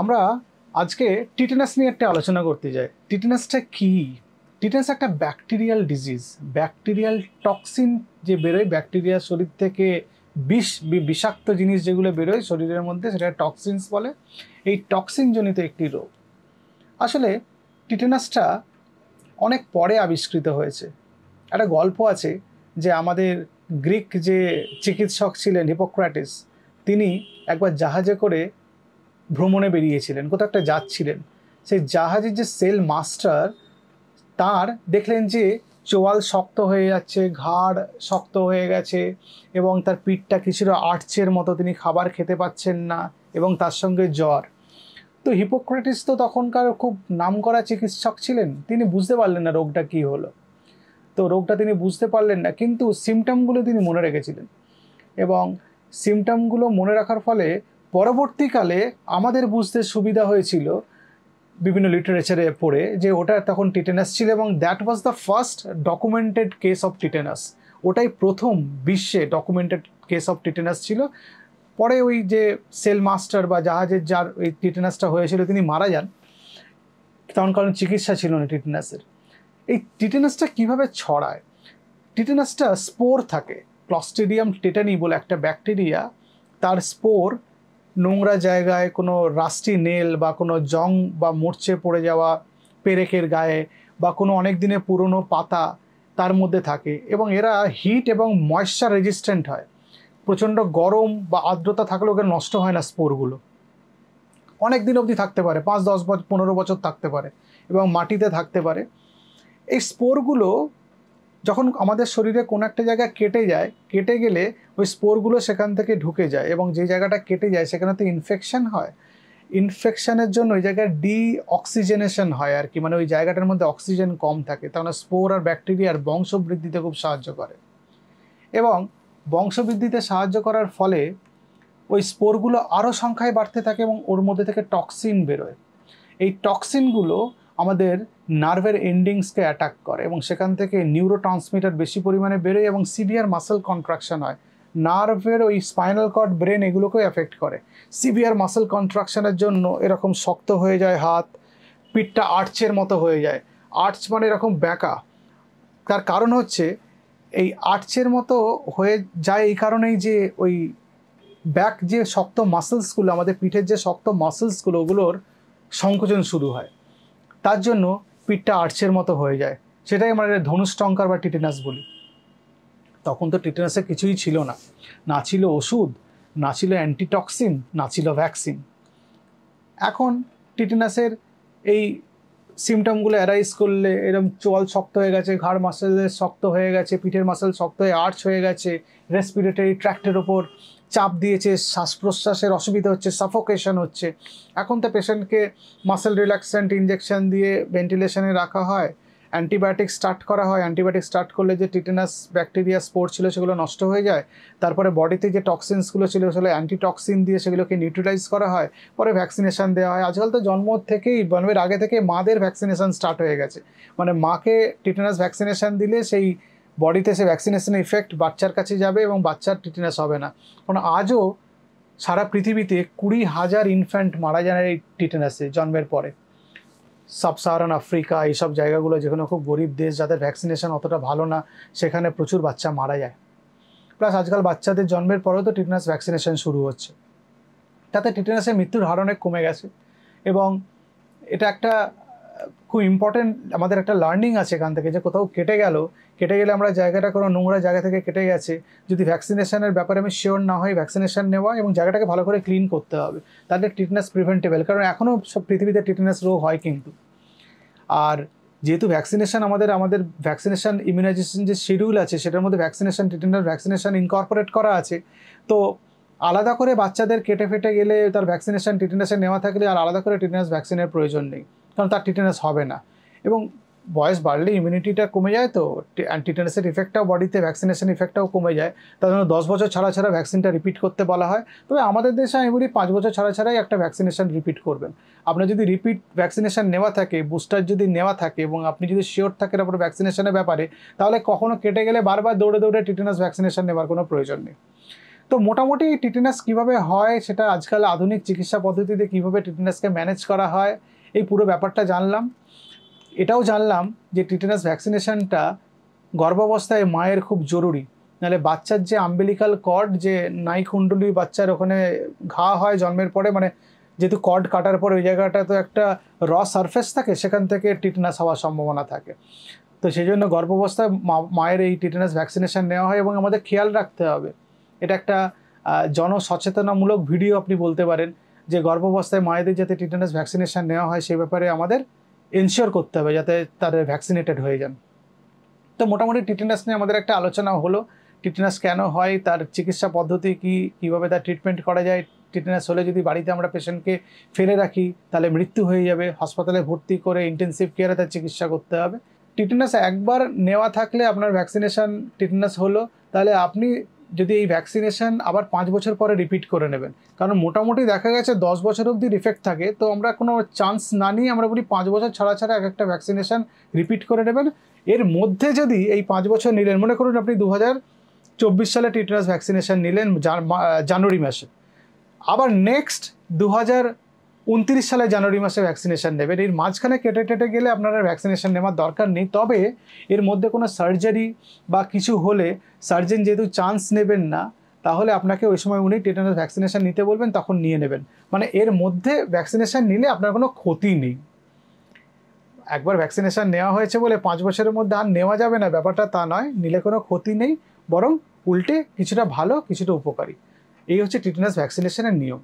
আমরা আজকে টিটেনাস নিয়ে একটা আলোচনা করতে যাই। টিটেনাসটা কি? টিটেনাস একটা ব্যাকটেরিয়াল ডিজিজ। ব্যাকটেরিয়াল টক্সিন যে বেরোয় ব্যাকটেরিয়ার শরীর থেকে, বিষাক্ত জিনিস যেগুলো বেরোয় শরীরের মধ্যে, সেটা টক্সিনস বলে। এই টক্সিন জনিত একটি রোগ। আসলে টিটেনাসটা অনেক পরে আবিষ্কৃত হয়েছে। একটা গল্প আছে যে আমাদের গ্রিক যে চিকিৎসক ছিলেন হিপোক্রেটিস, তিনি একবার জাহাজে করে ভ্রমণে বেরিয়েছিলেন, কোথাও একটা যাচ্ছিলেন। সেই জাহাজের যে সেল মাস্টার, তার দেখলেন যে চোয়াল শক্ত হয়ে যাচ্ছে, ঘাড় শক্ত হয়ে গেছে এবং তার পিঠটা কিছুটা আর্চের মতো, তিনি খাবার খেতে পাচ্ছেন না এবং তার সঙ্গে জ্বর। তো হিপোক্রেটিস তো তখনকার খুব নামকরা চিকিৎসক ছিলেন, তিনি বুঝতে পারলেন না রোগটা কী হলো। তো রোগটা তিনি বুঝতে পারলেন না, কিন্তু সিমটমগুলো তিনি মনে রেখেছিলেন এবং সিমটমগুলো মনে রাখার ফলে পরবর্তীকালে আমাদের বুঝতে সুবিধা হয়েছিল বিভিন্ন লিটারেচারে পড়ে যে ওটা তখন টিটেনাস ছিল এবং that was the first documented case of tetanus. ওটাই প্রথম বিশ্বে ডকুমেন্টেড কেস অফ টিটেনাস ছিল। পরে ওই যে সেল মাস্টার বা জাহাজের যার ওই টিটেনাসটা হয়েছিল তিনি মারা যান, তখন কারণ চিকিৎসা ছিল না টিটেনাসের। এই টিটেনাসটা কিভাবে ছড়ায়? টিটেনাসটা স্পোর থাকে, ক্লস্ট্রিডিয়াম টিটানি বলে একটা ব্যাকটেরিয়া, তার স্পোর নোংরা জায়গায়, কোনো রাস্টি নেল বা কোনো জং বা মরচে পড়ে যাওয়া পেরেকের গায়ে বা কোনো অনেক দিনের পুরনো পাতা, তার মধ্যে থাকে এবং এরা হিট এবং ময়েশ্চার রেজিস্ট্যান্ট হয়। প্রচণ্ড গরম বা আর্দ্রতা থাকলেও ওকে নষ্ট হয় না স্পোরগুলো, অনেক দিন অবধি থাকতে পারে, 5-10 বছর 15 বছর থাকতে পারে এবং মাটিতে থাকতে পারে। এই স্পোরগুলো যখন আমাদের শরীরে কোনো একটা জায়গায় কেটে যায়, কেটে গেলে ওই স্পোরগুলো সেখান থেকে ঢুকে যায় এবং যে জায়গাটা কেটে যায় সেখানে তো ইনফেকশন হয়। ইনফেকশনের জন্য ওই জায়গায় অক্সিজেনেশন হয় আর কি, মানে ওই জায়গাটার মধ্যে অক্সিজেন কম থাকে, তাহলে স্পোর আর ব্যাকটেরিয়ার বংশবৃদ্ধিতে খুব সাহায্য করে এবং বংশবৃদ্ধিতে সাহায্য করার ফলে ওই স্পোরগুলো আরও সংখ্যায় বাড়তে থাকে এবং ওর মধ্যে থেকে টক্সিন বেরোয়। এই টক্সিনগুলো আমাদের নার্ভের এন্ডিংসকে অ্যাটাক করে এবং সেখান থেকে নিউরো ট্রান্সমিটার বেশি পরিমাণে বেরোয় এবং সিভিয়ার মাসেল কন্ট্রাকশন হয়। নার্ভের ওই স্পাইনাল কর্ড, ব্রেন, এগুলোকেও এফেক্ট করে। সিভিয়ার মাসেল কন্ট্রাকশনের জন্য এরকম শক্ত হয়ে যায় হাত, পিঠটা আর্চের মতো হয়ে যায়। আর্চ মানে এরকম ব্যাঁকা। তার কারণ হচ্ছে এই আর্চের মতো হয়ে যায় এই কারণেই যে ওই ব্যাক যে শক্ত মাসেলসগুলো, আমাদের পিঠের যে শক্ত মাসেলসগুলো, ওগুলোর সংকোচন শুরু হয়, তার জন্য পিঠটা আর্চের মতো হয়ে যায়। সেটাই আমরা ধনুষ্টঙ্কার বা টিটেনাস বলি। তখন তো টিটেনাসের কিছুই ছিল না, না ছিল ওষুধ, না ছিল অ্যান্টিটক্সিন, না ছিল ভ্যাকসিন। এখন টিটেনাসের এই সিমটমগুলো অ্যারাইজ করলে, এরকম চোয়াল শক্ত হয়ে গেছে, ঘাড় মাসেলের শক্ত হয়ে গেছে, পিঠের মাসেল শক্ত হয়ে আর্চ হয়ে গেছে, রেসপিরেটরি ট্র্যাক্টের ওপর চাপ দিয়েছে, শ্বাস প্রশ্বাসের অসুবিধা হচ্ছে, সাফোকেশন হচ্ছে, এখন তো পেশেন্টকে মাসেল রিল্যাক্সেন্ট ইঞ্জেকশন দিয়ে ভেন্টিলেশনে রাখা হয়, অ্যান্টিবায়োটিক স্টার্ট করা হয়। অ্যান্টিবায়োটিক স্টার্ট করলে যে টিটেনাস ব্যাকটেরিয়া স্পোর ছিল সেগুলো নষ্ট হয়ে যায়, তারপরে বডিতে যে টক্সিনসগুলো ছিল সেগুলো অ্যান্টিটক্সিন দিয়ে সেগুলোকে নিউট্রালাইজ করা হয়, পরে ভ্যাকসিনেশন দেওয়া হয়। আজকাল তো জন্ম থেকেই, জন্মের আগে থেকে মাদের ভ্যাকসিনেশন স্টার্ট হয়ে গেছে, মানে মাকে টিটেনাস ভ্যাকসিনেশন দিলে সেই বডিতে সে ভ্যাকসিনেশনের ইফেক্ট বাচ্চার কাছে যাবে এবং বাচ্চার টিটেনাস হবে না। কারণ আজও সারা পৃথিবীতে 20,000 ইনফ্যান্ট মারা যায় এই টিটেনাসে জন্মের পরে। সাবসাহারান আফ্রিকা, এইসব জায়গাগুলো যেখানে খুব গরিব দেশ, যাদের ভ্যাকসিনেশন অতটা ভালো না, সেখানে প্রচুর বাচ্চা মারা যায়। প্লাস আজকাল বাচ্চাদের জন্মের পরেও তো টিটেনাস ভ্যাকসিনেশন শুরু হচ্ছে, তাতে টিটেনাসের মৃত্যুর হার অনেক কমে গেছে। এবং এটা একটা খুব ইম্পর্টেন্ট, আমাদের একটা লার্নিং আছে এখান থেকে, যে কোথাও কেটে গেলে আমরা জায়গাটা কোনো নোংরা জায়গা থেকে কেটে গেছে, যদি ভ্যাকসিনেশনের ব্যাপারে আমি শিওর না হই, ভ্যাকসিনেশন নেওয়া এবং জায়গাটাকে ভালো করে ক্লিন করতে হবে, তাহলে টিটেনাস প্রিভেন্টেবল। কারণ এখনও সব পৃথিবীতে টিটেনাস রোগ হয় কিন্তু। আর যেহেতু ভ্যাকসিনেশন আমাদের ভ্যাকসিনেশন ইমিউনাইজেশন যে শিডিউল আছে সেটার মধ্যে ভ্যাকসিনেশন, টিটেনাস ভ্যাকসিনেশন ইনকর্পোরেট করা আছে, তো আলাদা করে বাচ্চাদের কেটে ফেটে গেলে তার ভ্যাকসিনেশন টিটেনাসের নেওয়া থাকলে আর আলাদা করে টিটেনাস ভ্যাকসিনের প্রয়োজন নেই, কারণ তার টিটেনাস হবে না। এবং বয়স বাড়লে ইমিউনিটিটা কমে যায়, তো টিটেনাসের ইফেক্টটাও বডিতে, ভ্যাকসিনেশন ইফেক্টটাও কমে যায়। তার জন্য 10 বছর ছাড়া ছাড়া ভ্যাকসিনটা রিপিট করতে বলা হয়। তবে আমাদের দেশে আমি বলি 5 বছর ছাড়া ছাড়াই একটা ভ্যাকসিনেশন রিপিট করবেন। আপনার যদি রিপিট ভ্যাকসিনেশন নেওয়া থাকে, বুস্টার যদি নেওয়া থাকে এবং আপনি যদি শিওর থাকেন আপনার ভ্যাকসিনেশনের ব্যাপারে, তাহলে কখনো কেটে গেলে বারবার দৌড়ে দৌড়ে টিটেনাস ভ্যাকসিনেশন নেওয়ার কোনো প্রয়োজন নেই। তো মোটামুটি টিটেনাস কিভাবে হয় সেটা আজকাল আধুনিক চিকিৎসা পদ্ধতিতে কিভাবে টিটেনাসকে ম্যানেজ করা হয় এই পুরো ব্যাপারটা জানলাম। এটাও জানলাম যে টিটেনাস ভ্যাকসিনেশনটা গর্ভাবস্থায় মায়ের খুব জরুরি, নাহলে বাচ্চার যে আম্বিলিকাল কর্ড, যে নাইকুণ্ডলী বাচ্চার ওখানে ঘা হয় জন্মের পরে, মানে যেহেতু কর্ড কাটার পর ওই জায়গাটা তো একটা সারফেস থাকে, সেখান থেকে টিটেনাস হওয়ার সম্ভাবনা থাকে। তো সেই জন্য গর্ভাবস্থায় মায়ের এই টিটেনাস ভ্যাকসিনেশন নেওয়া হয় এবং আমাদের খেয়াল রাখতে হবে। এটা একটা জনসচেতনামূলক ভিডিও আপনি বলতে পারেন, যে গর্ভাবস্থায় মায়েদের যাতে টিটেনাস ভ্যাকসিনেশন নেওয়া হয় সেই ব্যাপারে আমাদের এনশিওর করতে হবে যাতে তাদের ভ্যাকসিনেটেড হয়ে যান। তো মোটামুটি টিটেনাস নিয়ে আমাদের একটা আলোচনা হলো। টিটেনাস কেন হয়, তার চিকিৎসা পদ্ধতি কী, কীভাবে তার ট্রিটমেন্ট করা যায়। টিটেনাস হলে যদি বাড়িতে আমরা পেশেন্টকে ফেলে রাখি তাহলে মৃত্যু হয়ে যাবে, হাসপাতালে ভর্তি করে ইন্টেন্সিভ কেয়ারে তার চিকিৎসা করতে হবে। টিটেনাস একবার নেওয়া থাকলে আপনার ভ্যাকসিনেশন টিটেনাস হলো, তাহলে আপনি যদি এই ভ্যাকসিনেশন আবার 5 বছর পরে রিপিট করে নেবেন, কারণ মোটামুটি দেখা গেছে 10 বছর অবধি ইফেক্ট থাকে। তো আমরা কোনো চান্স না নিয়ে আমরা বলি 5 বছর ছাড়া ছাড়া এক একটা ভ্যাকসিনেশন রিপিট করে নেবেন। এর মধ্যে যদি এই 5 বছর নিলেন, মনে করুন আপনি 2024 সালে টিটেনাস ভ্যাকসিনেশন নিলেন জানুয়ারি মাসে, আবার নেক্সট 2029 সালে জানুয়ারি মাসে ভ্যাকসিনেশন নেবেন। এর মাঝখানে কেটে গেলে আপনারা ভ্যাকসিনেশন নেওয়ার দরকার নেই। তবে এর মধ্যে কোনো সার্জারি বা কিছু হলে সার্জন যেহেতু চান্স নেবেন না, তাহলে আপনাকে ওই সময় উনি টিটেনাস ভ্যাকসিনেশন নিতে বলবেন, তখন নিয়ে নেবেন। মানে এর মধ্যে ভ্যাকসিনেশন নিলে আপনার কোনো ক্ষতি নেই। একবার ভ্যাকসিনেশন নেওয়া হয়েছে বলে 5 বছরের মধ্যে আর নেওয়া যাবে না, ব্যাপারটা তা নয়। নিলে কোনো ক্ষতি নেই, বরং উল্টে কিছুটা ভালো কিছুটা উপকারী। এই হচ্ছে টিটেনাস ভ্যাকসিনেশনের নিয়ম।